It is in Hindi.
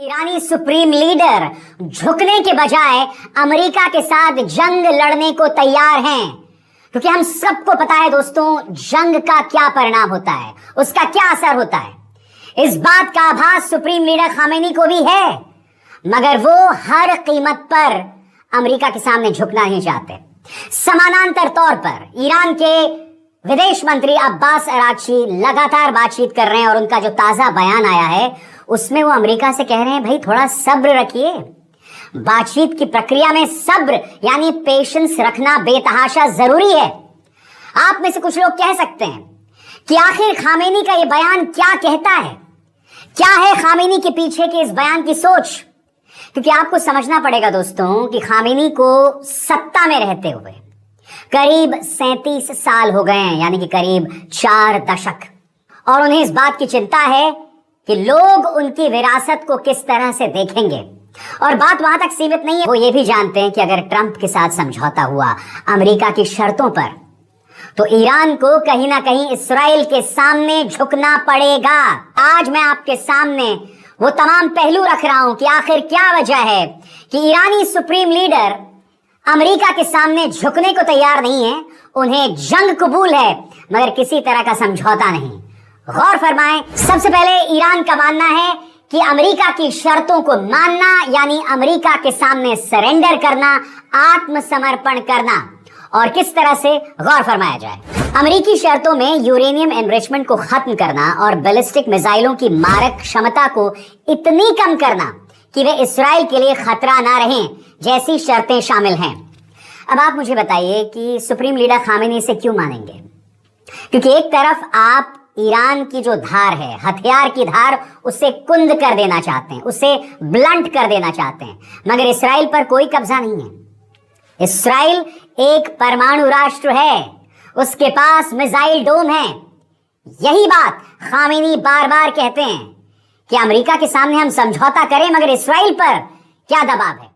ईरानी सुप्रीम लीडर झुकने के बजाय अमेरिका के साथ जंग लड़ने को तैयार हैं, क्योंकि हम सबको पता है दोस्तों, जंग का क्या परिणाम होता है, उसका क्या असर होता है। इस बात का आभास सुप्रीम लीडर खामेनी को भी है, मगर वो हर कीमत पर अमेरिका के सामने झुकना नहीं चाहते। समानांतर तौर पर ईरान के विदेश मंत्री अब्बास अरागची लगातार बातचीत कर रहे हैं और उनका जो ताजा बयान आया है उसमें वो अमेरिका से कह रहे हैं, भाई थोड़ा सब्र रखिए। बातचीत की प्रक्रिया में सब्र यानी पेशेंस रखना बेतहाशा जरूरी है। आप में से कुछ लोग कह सकते हैं कि आखिर खामेनी का ये बयान क्या कहता है, क्या है खामेनी के पीछे के इस बयान की सोच। क्योंकि आपको समझना पड़ेगा दोस्तों कि खामेनी को सत्ता में रहते हुए करीब 37 साल हो गए हैं, यानी कि करीब 4 दशक, और उन्हें इस बात की चिंता है कि लोग उनकी विरासत को किस तरह से देखेंगे। और बात वहां तक सीमित नहीं है, वो ये भी जानते हैं कि अगर ट्रंप के साथ समझौता हुआ अमेरिका की शर्तों पर, तो ईरान को कहीं ना कहीं इस्राएल के सामने झुकना पड़ेगा। आज मैं आपके सामने वो तमाम पहलू रख रहा हूं कि आखिर क्या वजह है कि ईरानी सुप्रीम लीडर अमेरिका के सामने झुकने को तैयार नहीं है। उन्हें जंग कबूल है मगर किसी तरह का समझौता नहीं। गौर फरमाएं, सबसे पहले ईरान का मानना है कि अमेरिका की शर्तों को मानना यानी अमेरिका के सामने सरेंडर करना, आत्मसमर्पण करना। और किस तरह से, गौर फरमाया जाए। अमेरिकी शर्तों में यूरेनियम एनरिचमेंट को खत्म करना और बैलिस्टिक मिसाइलों की मारक क्षमता को इतनी कम करना कि वे इस्राएल के लिए खतरा ना रहें, जैसी शर्तें शामिल हैं। अब आप मुझे बताइए कि सुप्रीम लीडर खामेनी इसे क्यों मानेंगे? क्योंकि एक तरफ आप ईरान की जो धार है, हथियार की धार, उसे कुंद कर देना चाहते हैं, उसे ब्लंट कर देना चाहते हैं, मगर इस्राएल पर कोई कब्जा नहीं है। इस्राएल एक परमाणु राष्ट्र है, उसके पास मिसाइल डोम है। यही बात खामेनी बार बार कहते हैं कि अमेरिका के सामने हम समझौता करें मगर इस्राएल पर क्या दबाव है।